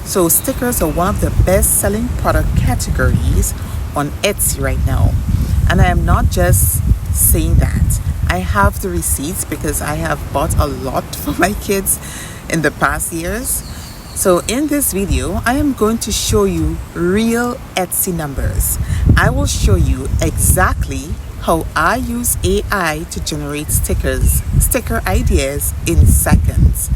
So stickers are one of the best selling product categories on Etsy right now. And I am not just saying that. I have the receipts because I have bought a lot for my kids in the past years. So in this video, I am going to show you real Etsy numbers. I will show you exactly how I use AI to generate sticker ideas in seconds,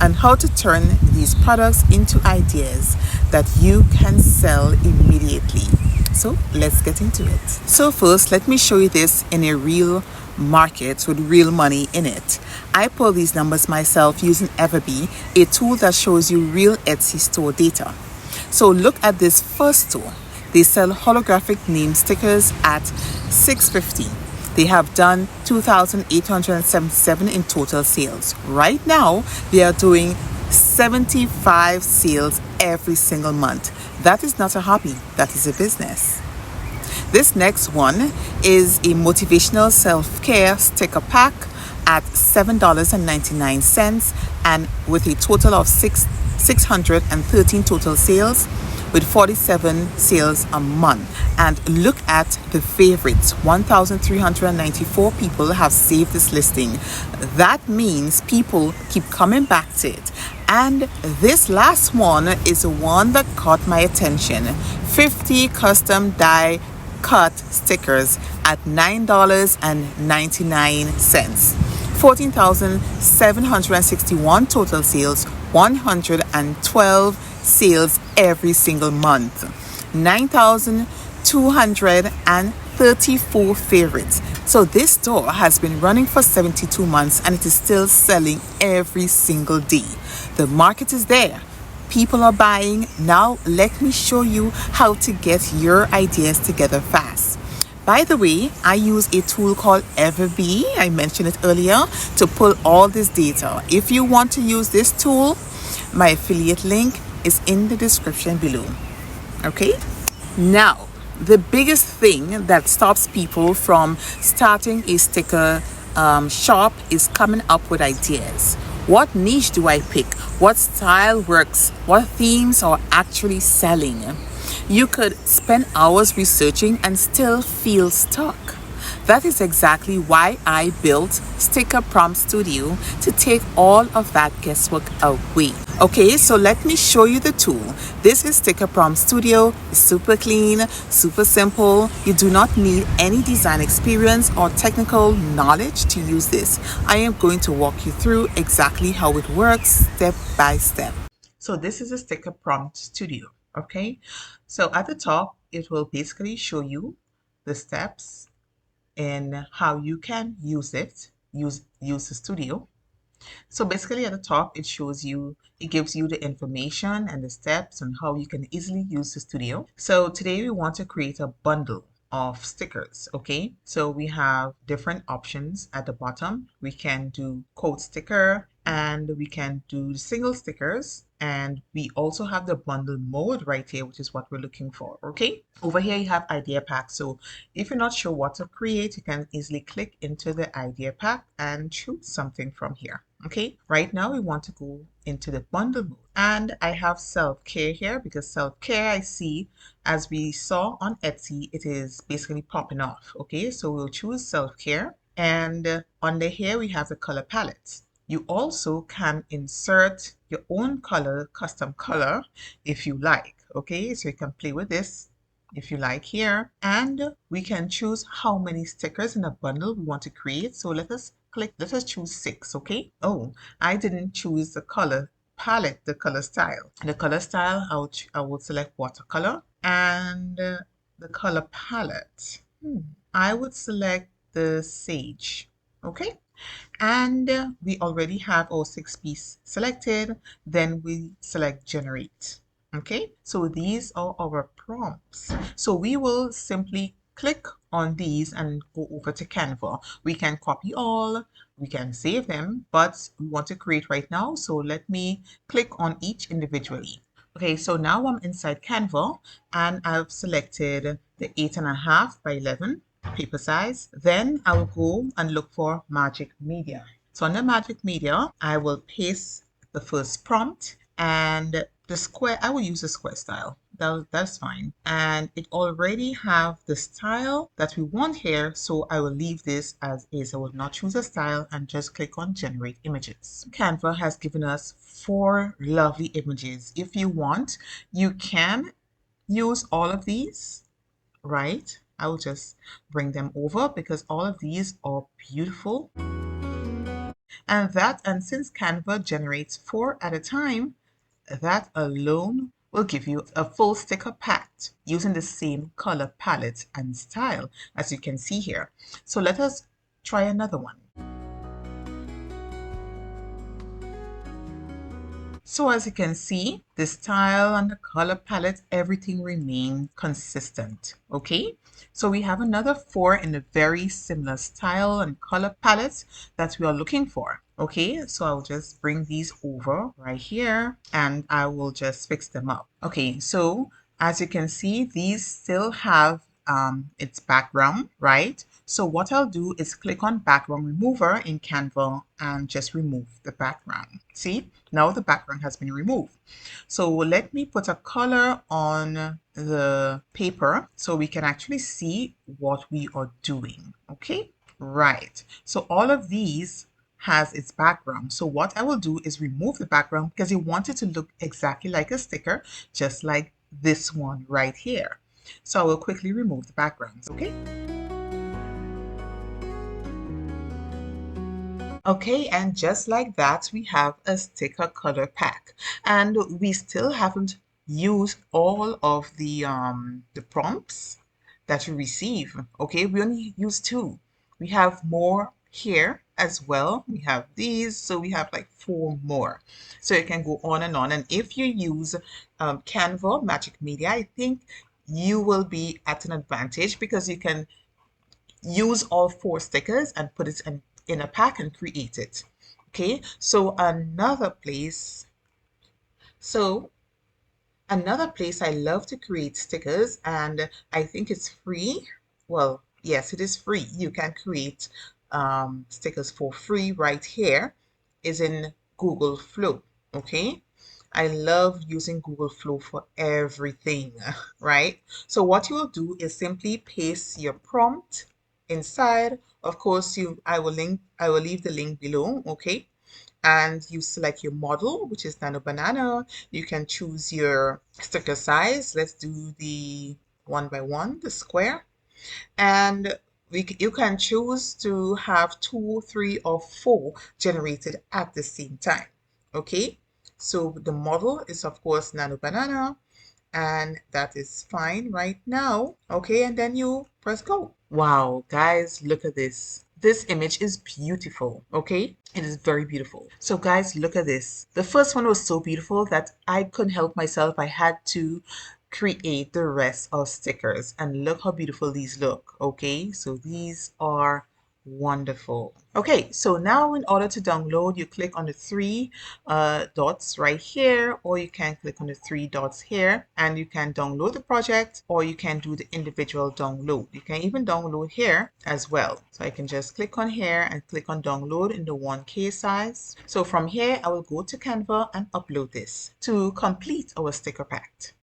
and how to turn these products into ideas that you can sell immediately. So let's get into it. So first, let me show you this in a real market with real money in it. I pull these numbers myself using Everbee, a tool that shows you real Etsy store data. So look at this first store. They sell holographic name stickers at $6.50. They have done 2,877 in total sales. Right now, they are doing 75 sales every single month. That is not a hobby, that is a business. This next one is a motivational self-care sticker pack at $7.99, and with a total of 613 total sales, with 47 sales a month. And look at the favorites. 1,394 people have saved this listing. That means people keep coming back to it. And this last one is the one that caught my attention. 50 custom die cut stickers at $9.99. 14,761 total sales, 112 sales every single month, 9,234 favorites. So this store has been running for 72 months and it is still selling every single day. The market is there. People are buying. Now let me show you how to get your ideas together fast. By the way, I use a tool called Everbee. I mentioned it earlier, to pull all this data. If you want to use this tool, my affiliate link is in the description below. Okay? Now, the biggest thing that stops people from starting a sticker shop is coming up with ideas. What niche do I pick? What style works? What themes are actually selling? You could spend hours researching and still feel stuck. That is exactly why I built Sticker Prompt Studio, to take all of that guesswork away. Okay, so let me show you the tool. This is Sticker Prompt Studio. It's super clean, super simple. You do not need any design experience or technical knowledge to use this. I am going to walk you through exactly how it works step by step. So this is a Sticker Prompt Studio. Okay, so at the top, it will basically show you the steps and how you can use the studio. So basically at the top, it gives you the information and the steps on how you can easily use the studio. So today we want to create a bundle of stickers. Okay, so we have different options at the bottom. We can do quote sticker, and we can do single stickers, and we also have the bundle mode right here, which is what we're looking for. Okay, over here you have idea pack. So if you're not sure what to create, you can easily click into the idea pack and choose something from here. Okay, right now we want to go into the bundle mode, and I have self-care here because self-care, I see, as we saw on Etsy, it is basically popping off. Okay, so we'll choose self-care, and under here we have the color palettes. You also can insert your own color, custom color, if you like. Okay, so you can play with this if you like here, and we can choose how many stickers in a bundle we want to create. So let us choose 6. Okay. Oh, I didn't choose the color palette, the color style. The color style, I would select watercolor, and the color palette, I would select the sage. Okay. And we already have our 6-piece selected. Then we select generate. Okay, so these are our prompts. So we will simply click on these and go over to Canva. We can copy all, we can save them, but we want to create right now. So let me click on each individually. Okay, so now I'm inside Canva and I've selected the 8.5 by 11 paper size. Then I will go and look for Magic Media. So under Magic Media, I will paste the first prompt, and the square, I will use the square style. That's fine. And it already have the style that we want here. So I will leave this as is. I will not choose a style and just click on generate images. Canva has given us 4 lovely images. If you want, you can use all of these, right? I will just bring them over because all of these are beautiful. And since Canva generates 4 at a time, that alone will give you a full sticker pack using the same color palette and style as you can see here. So let us try another one. So as you can see, the style and the color palette, everything remains consistent. Okay, so we have another 4 in a very similar style and color palette that we are looking for. Okay, so I'll just bring these over right here and I will just fix them up. Okay, so as you can see, these still have its background, right? So what I'll do is click on background remover in Canva and just remove the background. See, now the background has been removed. So let me put a color on the paper so we can actually see what we are doing. Okay, right. So all of these has its background. So what I will do is remove the background because you want it to look exactly like a sticker, just like this one right here. So I will quickly remove the backgrounds, okay? Okay, and just like that, we have a sticker color pack. And we still haven't used all of the prompts that you receive. Okay, we only use 2. We have more here as well. We have these, so we have like 4 more. So you can go on and on. And if you use Canva Magic Media, I think you will be at an advantage because you can use all 4 stickers and put it in a pack and create it. Okay, so another place I love to create stickers, and I think it's free. Well, yes, it is free. You can create stickers for free right here, is in Google Flow. Okay, I love using Google Flow for everything, right? So what you will do is simply paste your prompt inside. Of course, I will leave the link below, okay? And you select your model, which is Nano Banana. You can choose your sticker size. Let's do the 1 by 1, the square. And you can choose to have 2, 3, or 4 generated at the same time. Okay, so the model is of course Nano Banana, and that is fine right now. Okay, and then you press go. Wow, guys, look at this. This image is beautiful, okay? It is very beautiful. So guys, look at this. The first one was so beautiful that I couldn't help myself. I had to create the rest of stickers, and look how beautiful these look. Okay, so these are wonderful. Okay, so now in order to download, you click on the 3 dots right here, or you can click on the 3 dots here and you can download the project, or you can do the individual download. You can even download here as well. So I can just click on here and click on download in the 1K size. So from here, I will go to Canva and upload this to complete our sticker pack.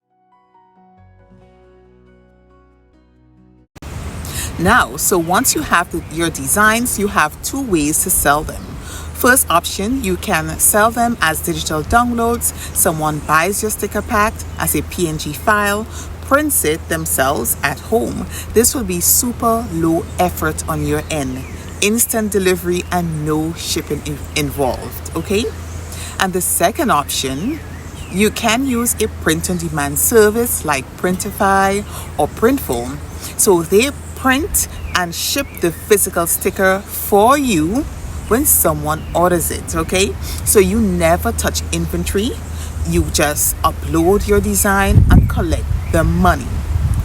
Now, so once you have your designs, you have 2 ways to sell them. First option, you can sell them as digital downloads. Someone buys your sticker pack as a PNG file, prints it themselves at home. This will be super low effort on your end. Instant delivery and no shipping involved, okay? And the second option, you can use a print-on-demand service like Printify or Printful. So they print and ship the physical sticker for you when someone orders it, okay? So you never touch inventory. You just upload your design and collect the money,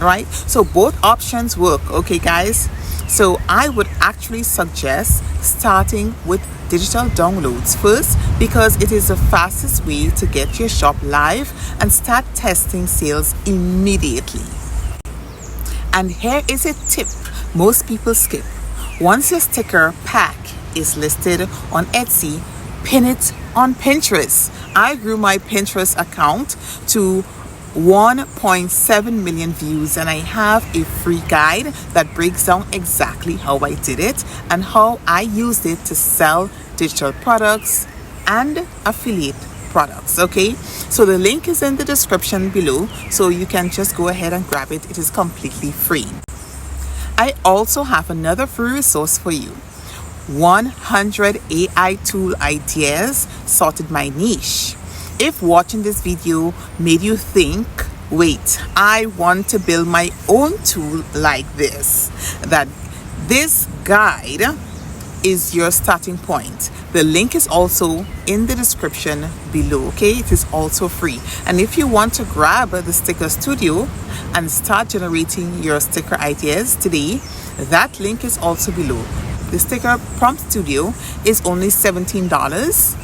right? So both options work, okay, guys? So I would actually suggest starting with digital downloads first because it is the fastest way to get your shop live and start testing sales immediately. And here is a tip most people skip. Once your sticker pack is listed on Etsy, pin it on Pinterest. I grew my Pinterest account to 1.7 million views, and I have a free guide that breaks down exactly how I did it and how I used it to sell digital products and affiliate products. Okay, so the link is in the description below, so you can just go ahead and grab it. It is completely free. I also have another free resource for you: 100 AI tool ideas sorted by niche. If watching this video made you think, wait, I want to build my own tool like this, that this guide is your starting point. The link is also in the description below. Okay, it is also free. And if you want to grab the sticker studio and start generating your sticker ideas today, that link is also below. The sticker prompt studio is only $17.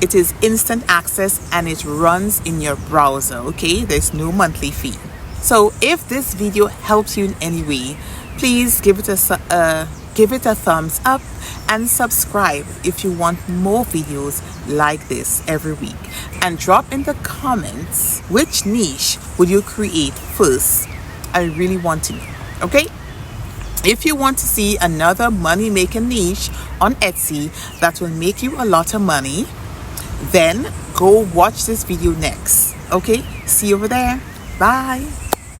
It is instant access and it runs in your browser. Okay, there's no monthly fee. So if this video helps you in any way, please give it a thumbs up and subscribe if you want more videos like this every week. And drop in the comments, which niche would you create first? I really want to know. Okay, if you want to see another money making niche on Etsy that will make you a lot of money, then go watch this video next. Okay, see you over there. Bye.